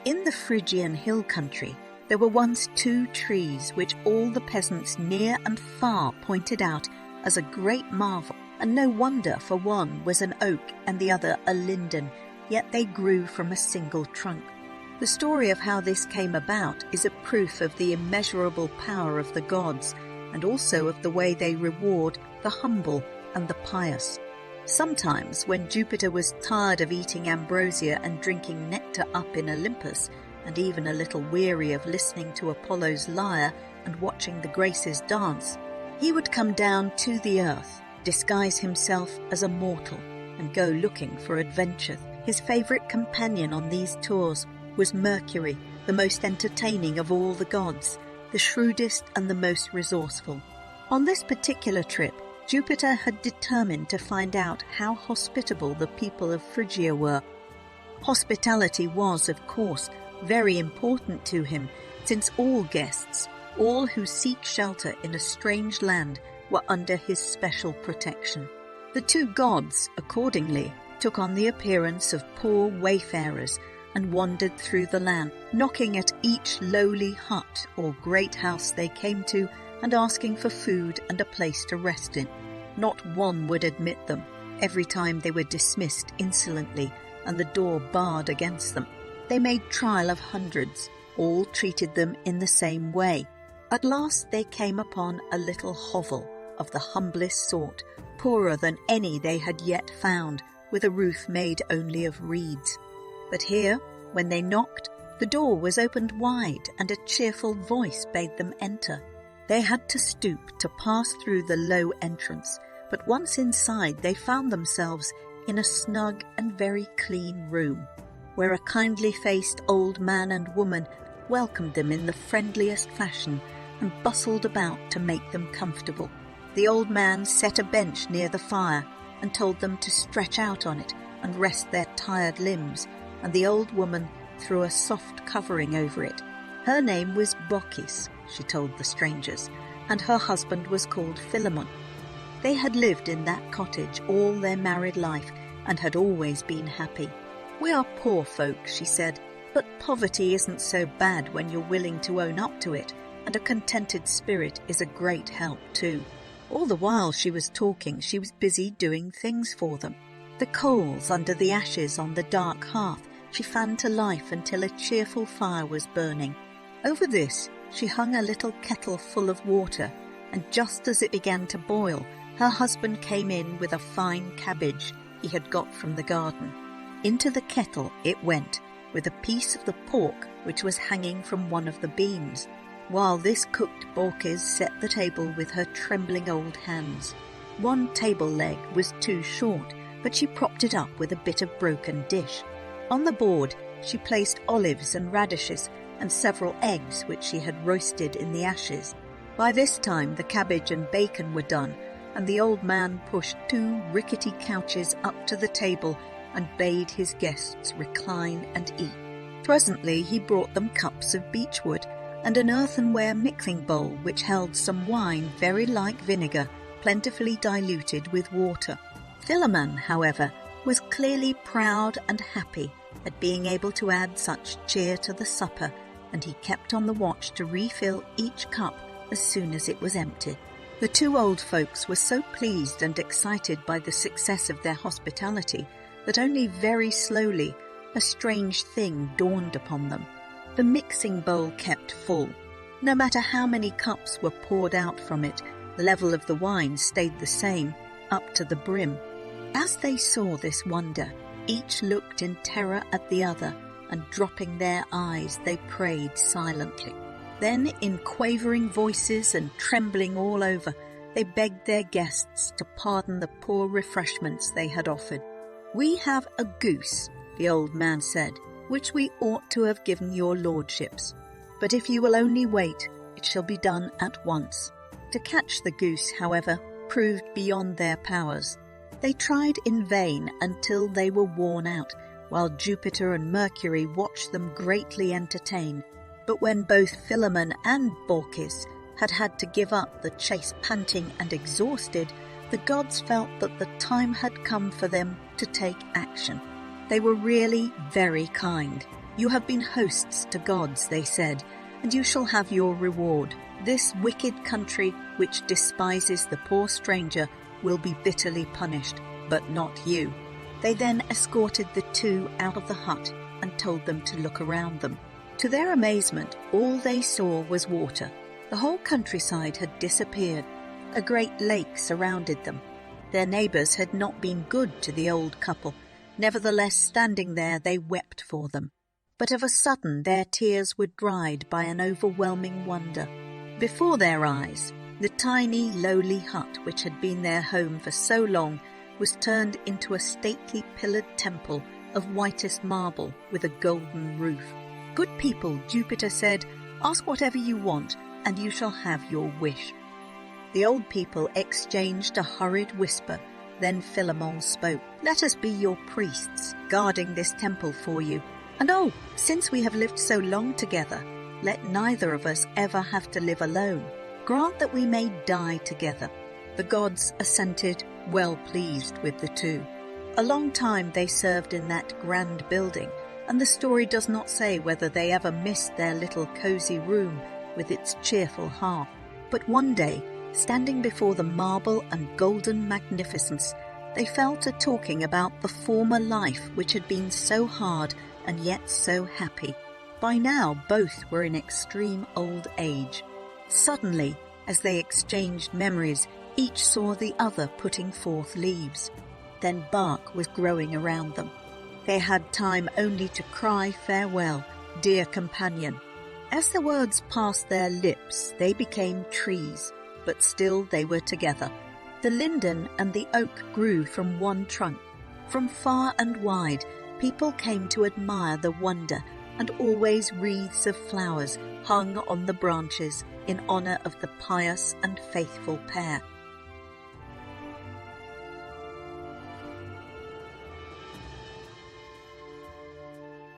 In the Phrygian hill country, there were once 2 trees which all the peasants near and far pointed out as a great marvel, and no wonder, for one was an oak and the other a linden, yet they grew from a single trunk. The story of how this came about is a proof of the immeasurable power of the gods, and also of the way they reward the humble and the pious. Sometimes, when Jupiter was tired of eating ambrosia and drinking nectar up in Olympus, and even a little weary of listening to Apollo's lyre and watching the Graces dance, he would come down to the earth, disguise himself as a mortal, and go looking for adventure. His favourite companion on these tours was Mercury, the most entertaining of all the gods, the shrewdest and the most resourceful. On this particular trip, Jupiter had determined to find out how hospitable the people of Phrygia were. Hospitality was, of course, very important to him, since all guests, all who seek shelter in a strange land, were under his special protection. The 2 gods, accordingly, took on the appearance of poor wayfarers and wandered through the land, knocking at each lowly hut or great house they came to and asking for food and a place to rest in. Not one would admit them. Every time they were dismissed insolently and the door barred against them. They made trial of hundreds. All treated them in the same way. At last they came upon a little hovel of the humblest sort, poorer than any they had yet found, with a roof made only of reeds. But here, when they knocked, the door was opened wide, and a cheerful voice bade them enter. They had to stoop to pass through the low entrance, but once inside they found themselves in a snug and very clean room, where a kindly-faced old man and woman welcomed them in the friendliest fashion and bustled about to make them comfortable. The old man set a bench near the fire and told them to stretch out on it and rest their tired limbs, and the old woman threw a soft covering over it. Her name was Baucis, she told the strangers, and her husband was called Philemon. They had lived in that cottage all their married life and had always been happy. "We are poor folk," she said, "but poverty isn't so bad when you're willing to own up to it, and a contented spirit is a great help too." All the while she was talking, she was busy doing things for them. The coals under the ashes on the dark hearth she fanned to life until a cheerful fire was burning. Over this she hung a little kettle full of water, and just as it began to boil, her husband came in with a fine cabbage he had got from the garden. Into the kettle it went, with a piece of the pork which was hanging from one of the beams. While this cooked, Baucis set the table with her trembling old hands. One table leg was too short, but she propped it up with a bit of broken dish. On the board she placed olives and radishes and several eggs which she had roasted in the ashes. By this time the cabbage and bacon were done, and the old man pushed 2 rickety couches up to the table and bade his guests recline and eat. Presently he brought them cups of beechwood and an earthenware mixing bowl which held some wine very like vinegar, plentifully diluted with water. Philemon, however, was clearly proud and happy at being able to add such cheer to the supper, and he kept on the watch to refill each cup as soon as it was empty. The 2 old folks were so pleased and excited by the success of their hospitality that only very slowly a strange thing dawned upon them. The mixing bowl kept full. No matter how many cups were poured out from it, the level of the wine stayed the same, up to the brim. As they saw this wonder, each looked in terror at the other, and dropping their eyes they prayed silently. Then, in quavering voices and trembling all over, they begged their guests to pardon the poor refreshments they had offered. "We have a goose," the old man said, "which we ought to have given your lordships. But if you will only wait, it shall be done at once." To catch the goose, however, proved beyond their powers. They tried in vain until they were worn out, while Jupiter and Mercury watched them greatly entertained. But when both Philemon and Baucis had to give up the chase panting and exhausted, the gods felt that the time had come for them to take action. They were really very kind. "You have been hosts to gods," they said, "and you shall have your reward. This wicked country, which despises the poor stranger, will be bitterly punished, but not you." They then escorted the two out of the hut and told them to look around them. To their amazement, all they saw was water. The whole countryside had disappeared. A great lake surrounded them. Their neighbours had not been good to the old couple. Nevertheless, standing there, they wept for them. But of a sudden their tears were dried by an overwhelming wonder. Before their eyes, the tiny, lowly hut which had been their home for so long was turned into a stately pillared temple of whitest marble with a golden roof. "Good people," Jupiter said, "ask whatever you want, and you shall have your wish." The old people exchanged a hurried whisper. Then Philemon spoke. "Let us be your priests, guarding this temple for you. And oh, since we have lived so long together, let neither of us ever have to live alone. Grant that we may die together." The gods assented, well pleased with the two. A long time they served in that grand building, and the story does not say whether they ever missed their little cosy room with its cheerful hearth. But one day, standing before the marble and golden magnificence, they fell to talking about the former life which had been so hard and yet so happy. By now both were in extreme old age. Suddenly, as they exchanged memories, each saw the other putting forth leaves. Then bark was growing around them. They had time only to cry farewell, "Dear companion." As the words passed their lips, they became trees, but still they were together. The linden and the oak grew from one trunk. From far and wide, people came to admire the wonder, and always wreaths of flowers hung on the branches in honour of the pious and faithful pair.